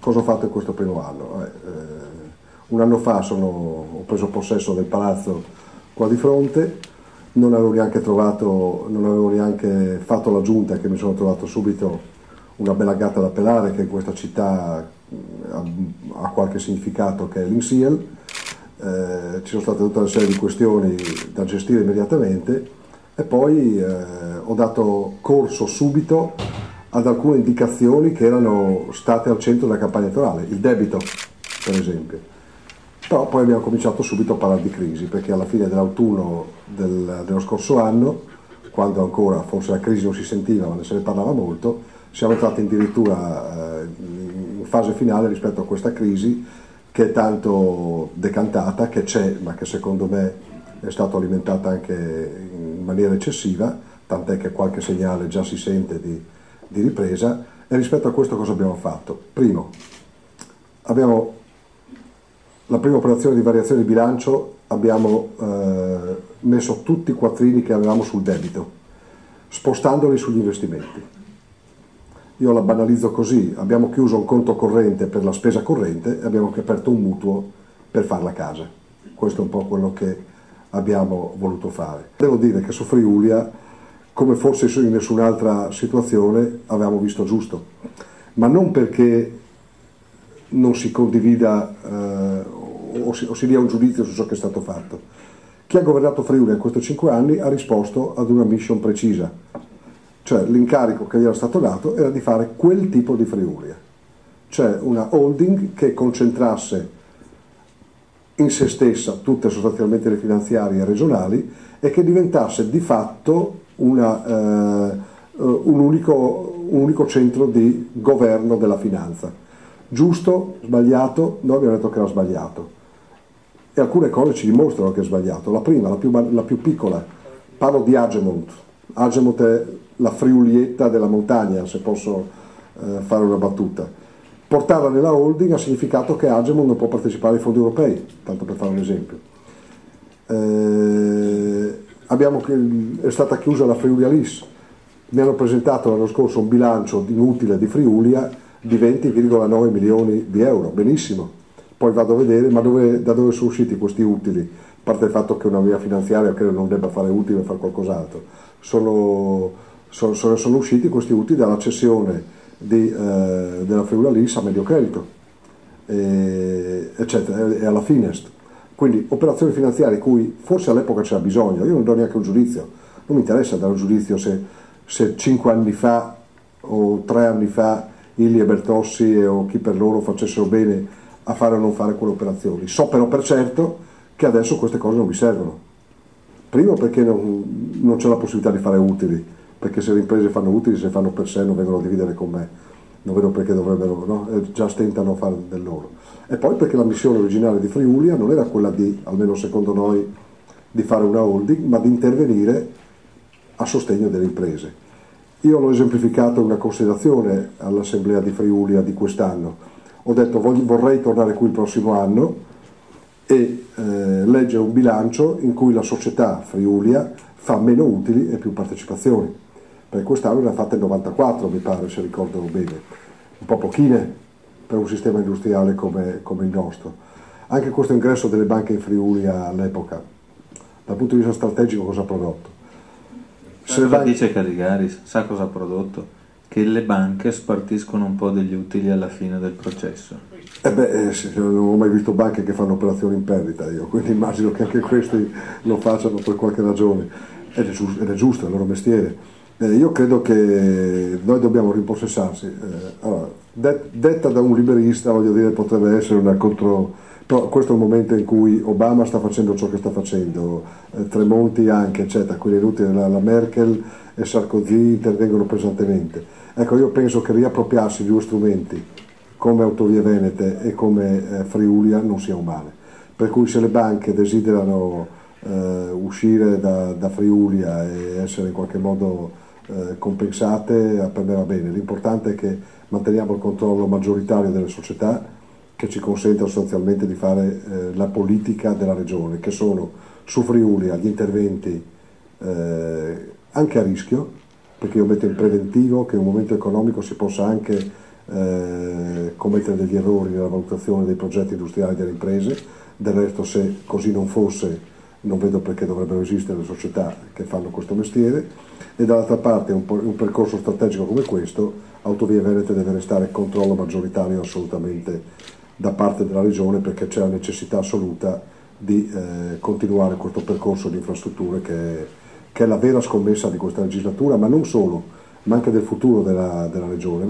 Cosa ho fatto in questo primo anno? Un anno fa ho preso possesso del palazzo qua di fronte, non avevo neanche fatto la giunta, che mi sono trovato subito una bella gatta da pelare, che in questa città ha qualche significato, che è l'INSIEL. Ci sono state tutta una serie di questioni da gestire immediatamente e poi ho dato corso subito ad alcune indicazioni che erano state al centro della campagna elettorale, il debito per esempio. Però poi abbiamo cominciato subito a parlare di crisi, perché alla fine dell'autunno dello scorso anno, quando ancora forse la crisi non si sentiva ma ne se ne parlava molto, siamo entrati addirittura in fase finale rispetto a questa crisi che è tanto decantata, che c'è, ma che secondo me è stata alimentata anche in maniera eccessiva, tant'è che qualche segnale già si sente di ripresa. E rispetto a questo cosa abbiamo fatto? Primo, abbiamo la prima operazione di variazione di bilancio, abbiamo messo tutti i quattrini che avevamo sul debito, spostandoli sugli investimenti. Io la banalizzo così: abbiamo chiuso un conto corrente per la spesa corrente e abbiamo aperto un mutuo per fare la casa. Questo è un po' quello che abbiamo voluto fare. Devo dire che su Friulia, come forse in nessun'altra situazione, avevamo visto giusto, ma non perché non si condivida o si dia un giudizio su ciò che è stato fatto. Chi ha governato Friuli in questi 5 anni ha risposto ad una mission precisa, cioè l'incarico che gli era stato dato era di fare quel tipo di Friulia, cioè una holding che concentrasse in se stessa tutte sostanzialmente le finanziarie regionali e che diventasse di fatto un unico centro di governo della finanza. Giusto? Sbagliato? Noi abbiamo detto che era sbagliato e alcune cose ci dimostrano che è sbagliato. La prima, la più piccola, parlo di Agemont. Agemont è la Friulietta della montagna, se posso fare una battuta. Portarla nella holding ha significato che Agemont non può partecipare ai fondi europei, tanto per fare un esempio. È stata chiusa la Friulia LIS. Mi hanno presentato l'anno scorso un bilancio inutile di Friulia di 20,9 milioni di euro. Benissimo, poi vado a vedere, ma da dove sono usciti questi utili? A parte il fatto che una mia finanziaria credo non debba fare utili e fare qualcos'altro, sono usciti questi utili dalla cessione della Friulia LIS a Mediocredito, eccetera, e alla Finest. Quindi operazioni finanziarie cui forse all'epoca c'era bisogno. Io non do neanche un giudizio, non mi interessa dare un giudizio se 5 anni fa o 3 anni fa Illy e Bertossi o chi per loro facessero bene a fare o non fare quelle operazioni. So però per certo che adesso queste cose non mi servono. Primo perché non c'è la possibilità di fare utili, perché se le imprese fanno utili, se fanno per sé non vengono a dividere con me, non vedo perché dovrebbero, no? Già stentano a fare del loro. E poi perché la missione originale di Friulia non era quella di, almeno secondo noi, di fare una holding, ma di intervenire a sostegno delle imprese. Io l'ho esemplificato in una considerazione all'assemblea di Friulia di quest'anno. Ho detto vorrei tornare qui il prossimo anno e leggere un bilancio in cui la società Friulia fa meno utili e più partecipazioni. Per quest'anno ne ha fatte 94, mi pare, se ricordo bene, un po' pochine per un sistema industriale come il nostro. Anche questo ingresso delle banche in Friulia all'epoca, dal punto di vista strategico, cosa ha prodotto? Dice Caligaris, sa cosa ha prodotto? Che le banche spartiscono un po' degli utili alla fine del processo. Non ho mai visto banche che fanno operazioni in perdita io, quindi immagino che anche questi lo facciano per qualche ragione, ed è giusto, è il loro mestiere. Io credo che noi dobbiamo rimpossessarsi. Allora, detta da un liberista, voglio dire, potrebbe essere una contro... Però questo è il momento in cui Obama sta facendo ciò che sta facendo, Tremonti anche, eccetera, quindi è inutile, la Merkel e Sarkozy intervengono pesantemente. Ecco, io penso che riappropriarsi di due strumenti come Autovie Venete e come Friulia non sia un male. Per cui se le banche desiderano uscire da Friulia e essere in qualche modo compensate, per me va bene. L'importante è che manteniamo il controllo maggioritario delle società, che ci consente sostanzialmente di fare la politica della regione, che sono su Friulia gli interventi anche a rischio, perché io metto in preventivo che in un momento economico si possa anche commettere degli errori nella valutazione dei progetti industriali delle imprese. Del resto, se così non fosse, non vedo perché dovrebbero esistere le società che fanno questo mestiere. E dall'altra parte un percorso strategico come questo, Autovie Venete deve restare controllo maggioritario assolutamente da parte della regione, perché c'è la necessità assoluta di continuare questo percorso di infrastrutture che è la vera scommessa di questa legislatura, ma non solo, ma anche del futuro della regione.